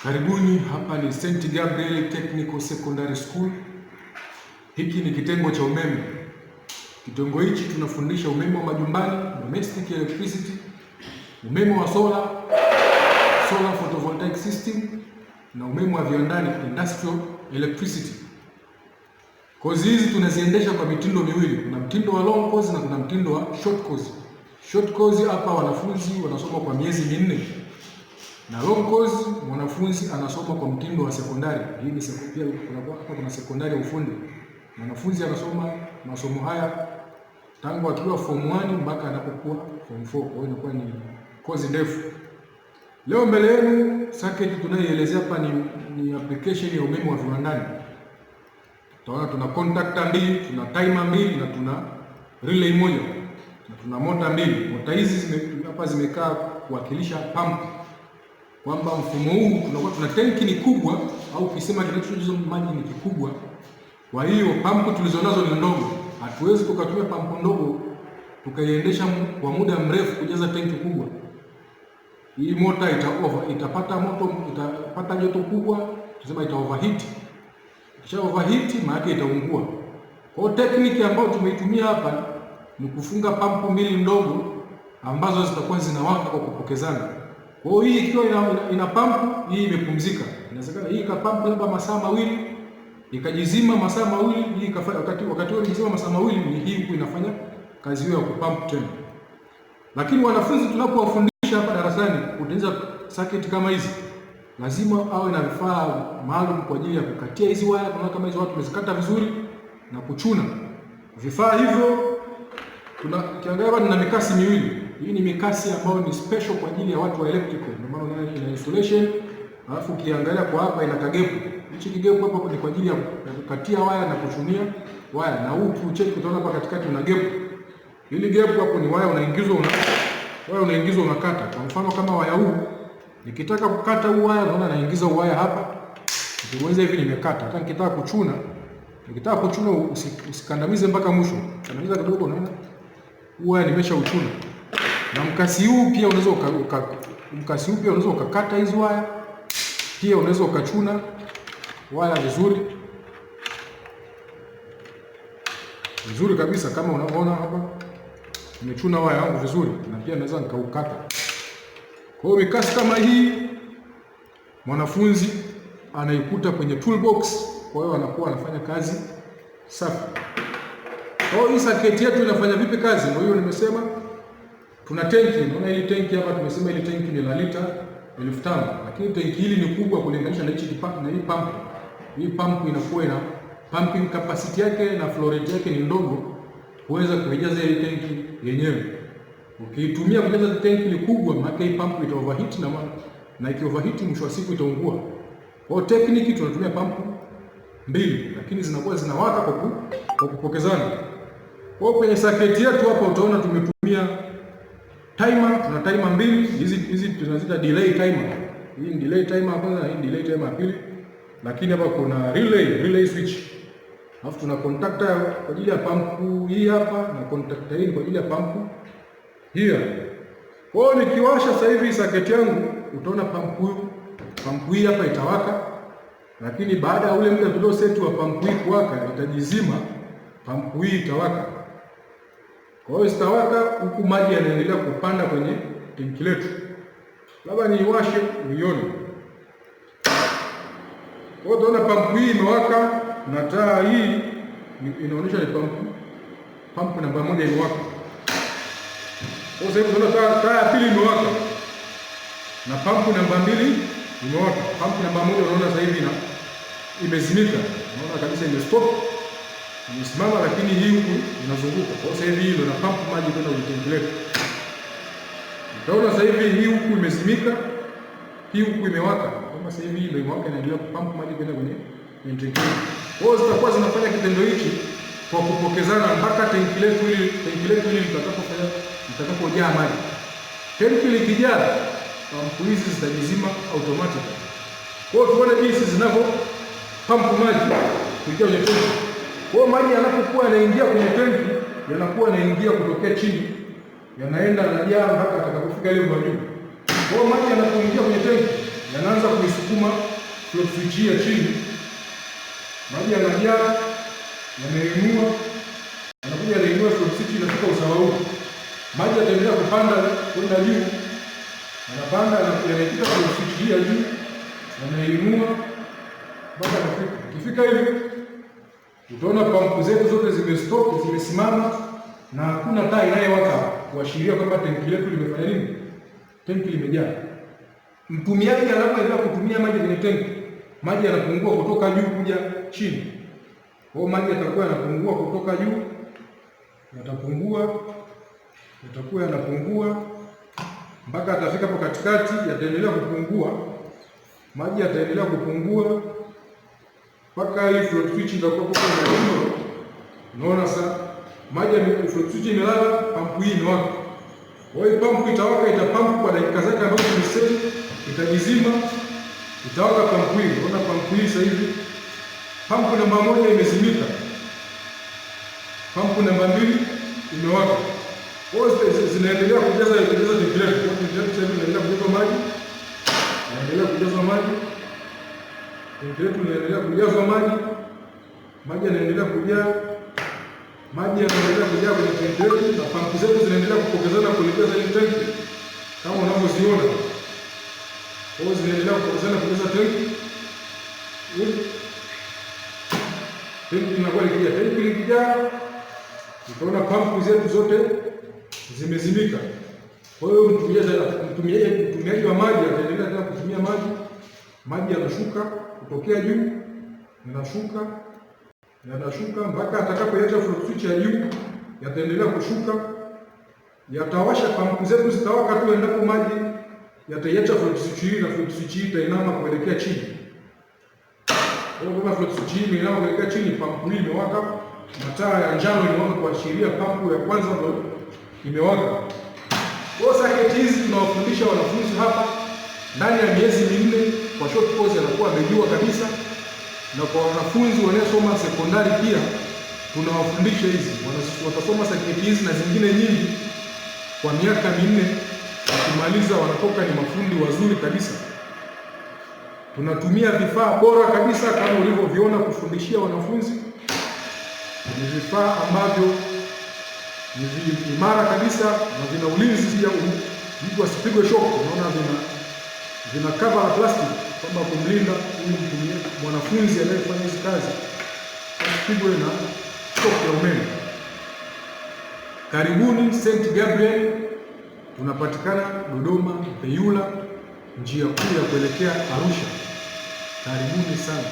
Karibuni, hapa ni St. Gabriel Technical Secondary School. Hiki ni kitengo cha umeme. Kitengo hichi tunafundisha umeme wa majumbani, domestic electricity, umeme wa solar photovoltaic system, na umeme wa viwandani, industrial electricity. Kozi hizi tunaziendesha kwa mitindo miwili. Kuna mtindo wa long course na kuna mtindo wa short course. Short course hapa wanafunzi wanasoma kwa miezi minne. Na long course mwanafunzi anasoma kwa mtindo wa sekondari. Hii ni sekondari, kuna sekondari ya ufundi. Mwanafunzi anasoma masomo haya tangu akiwa form 1 mpaka anapokuwa form 4. Kwa hiyo inakuwa ni course ndefu. Leo mbele yenu circuit tunayoelezea hapa ni application ya umeme wa viwandani. Tutaona tuna contactor mbili, tuna timer mbili na tuna relay moja. Na tuna mota mbili. Mota hizi hapa zimekaa kuwakilisha pump. Kwamba mfumo huu tuna tanki ni kubwa, au ukisema kinachojaza maji ni kikubwa. Kwa hiyo pampu tulizonazo ni ndogo. Hatuwezi tukatumia pampu ndogo tukaiendesha kwa muda mrefu kujaza tanki kubwa. Hii mota itapata joto kubwa, tunasema ita overheat. Kisha overheat maana itaungua. Kwa hiyo tekniki ambayo tumeitumia hapa ni kufunga pampu mbili ndogo ambazo zitakuwa zinawaka kwa kupokezana. Kwa hiyo hii ikiwa ina pampu, hii imepumzika. Inawezekana hii ikapampu labda masaa mawili, ikajizima masaa mawili, hii ikafanya wakati huo ikizima masaa mawili, ni hii huku inafanya kazi hiyo ya kupampu tena. Lakini wanafunzi tunapowafundisha hapa darasani kutengeneza circuit kama hizi, lazima awe na vifaa maalum kwa ajili ya kukatia hizi waya. Tunaona kama hizo watu tumezikata vizuri na kuchuna. Vifaa hivyo kiangalia hapa nina mikasi miwili. Hii ni mikasi ambayo ni special kwa ajili ya watu wa electrical. Ndio maana unaona ina installation. Alafu ukiangalia kwa hapa ina kagepu. Hichi kigepu hapa ni kwa ajili ya kukatia waya na kuchunia waya. Na huu ukicheki utaona hapa katikati una gepu. Hili gepu hapo ni waya unaingizwa unakata. Kwa mfano kama waya huu, nikitaka kukata huu waya naona naingiza waya hapa. Nikiweza hivi nimekata. Hata nikitaka kuchuna usikandamize mpaka mwisho. Kandamiza kidogo unaona. Waya nimesha uchuna. Na mkasi huu pia unaweza ukakata hizo waya. Pia unaweza ukachuna waya vizuri kabisa kama unavyoona hapa. Nimechuna waya wangu vizuri na pia naweza nikaukata. Kwa hiyo mikasi kama hii mwanafunzi anaikuta kwenye toolbox, kwa hiyo anakuwa anafanya kazi safi. Kwa hiyo hii circuit yetu inafanya vipi kazi? Ndio hiyo nimesema tuna tanki. Unaona hili tanki hapa tumesema hili tanki ni la lita 1500. Lakini tanki hili ni kubwa kulinganisha na hii pump. Hii pump inakuwa ina pumping capacity yake na flow rate yake ni ndogo kuweza kujaza ile tanki yenyewe. Ukiitumia kujaza tanki ni kubwa, maana hii pump ita overheat na iki overheat mwisho wa siku itaungua. Kwa hiyo tekniki tunatumia pump mbili, lakini zinakuwa zinawaka kwa kupokezana. Kwa hiyo kwenye circuit yetu hapa utaona tumetumia timer. Tuna timer mbili, hizi tunazita delay timer. Hii ni delay timer kwanza na hii delay timer pili. Lakini hapa kuna relay switch. Alafu tuna contactor kwa ajili ya pampu hii hapa na contactor hii kwa ajili ya pampu hii. Kwa hiyo nikiwasha sasa hivi circuit yangu utaona pampu hii hapa itawaka. Lakini baada ya ule muda tulio set wa pampu hii kuwaka itajizima, pampu hii itawaka. Kwa hiyo itawaka huku maji yanaendelea kupanda kwenye tanki letu. Labda niwashe uione. Kwa hiyo tunaona pampu hii imewaka na taa hii inaonyesha ni pampu namba 1 imewaka. Kwa hiyo tunaona taa ya pili imewaka na pampu namba 2 imewaka. Pampu namba 1 unaona sasa hivi imezimika. Unaona kabisa imestop. Imesimama, lakini hii huku inazunguka. Kwa sasa hivi hii ndio na pump maji kwenda kwenye tanki letu. Utaona sasa hivi hii huku imezimika, hii huku imewaka. Kama sasa hivi ndio imewaka, inaendelea kupump maji kwenda kwenye tanki letu. Kwa hiyo zitakuwa zinafanya kitendo hichi kwa kupokezana mpaka tanki letu hili litakapojaa maji. Tanki likijaa, pump hizi zitajizima automatic. Kwa hiyo tuone jinsi zinavyo pump maji kuingia kwenye tanki. Kwa hiyo maji yanapokuwa yanaingia kwenye tanki, yanakuwa yanaingia kutokea chini, yanaenda yanajaa mpaka atakapofika ile juu. Kwa hiyo maji yanapoingia kwenye tanki, yanaanza kuisukuma kusukuma float switch hii ya chini, maji yanajaa, yanainua, anakuja anainua float switch inafika usawa huu. Maji yataendelea kupanda kwenda juu, anapanda yanaikuta float switch hii ya juu, yanainua mpaka anafika. Ikifika hivi utaona pampu zetu zote zimestop, zimesimama na hakuna taa inayowaka kuashiria kwamba tenki letu limefanya nini? Tenki limejaa. Mtumiaji anapoendelea kutumia maji kwenye tenki, maji yanapungua kutoka juu kuja chini. Kwa hiyo maji yatakuwa yanapungua kutoka juu, yatakuwa yanapungua mpaka atafika hapo katikati, yataendelea kupungua. Maji yataendelea kupungua mpaka hii float switch itakuwa kwa ndio. Unaona sasa maji ya float switch imelala, pampu hii imewaka. Kwa hiyo pampu itawaka, itapampu kwa dakika zake ambazo tumesema, itajizima, itawaka pampu hii. Unaona pampu hii sasa hivi pampu namba 1 imezimika. Pampu namba 2 imewaka. Kwa hiyo zinaendelea kujaza tenki letu. Tenki letu sasa inaendelea kujazwa maji. Inaendelea kujazwa maji. Tenki letu inaendelea kujazwa maji. Maji yanaendelea kujaa. Maji yanaendelea kujaa kwenye tenki letu na pampu zetu zinaendelea kupokezana kuelekea ile tenki kama unavyoziona. Kwa hiyo zinaendelea kupokezana kuelekea tenki. Tenki linakuwa likijaa. Tenki likijaa, utaona pampu zetu zote zimezimika. Kwa hiyo mtumiaji wa maji ataendelea tena kutumia maji. Maji yanashuka kutokea juu, yanashuka mpaka atakapoacha float switch ya juu, yataendelea kushuka. Yatawasha pampu zetu zitawaka tu endapo maji yataiacha float switch hii, na float switch hii itainama kuelekea chini. Kwa hiyo kama float switch hii imeinama kuelekea chini, pampu hii imewaka, na taa ya njano inawaka kuashiria pampu ya kwanza ndio imewaka. Kwa saketi hizi tunawafundisha wanafunzi hapa ndani ya miezi 4 kwa short course, anakuwa amejua kabisa. Na kwa wanafunzi wanaosoma sekondari pia tunawafundisha hizi, watasoma saketi hizi na zingine nyingi kwa miaka 4. Wakimaliza wanatoka ni mafundi wazuri kabisa. Tunatumia vifaa bora kabisa kama ulivyoviona kufundishia wanafunzi. Ni vifaa ambavyo ni imara kabisa na vina ulinzi pia, mtu asipigwe shock. Unaona vina cover la plastic kwamba kumlinda huyu mwanafunzi anayefanya hizi kazi asipigwe na shock ya umeme. Karibuni St. Gabriel, tunapatikana Dodoma Peyula, njia kuu ya kuelekea Arusha. Karibuni sana.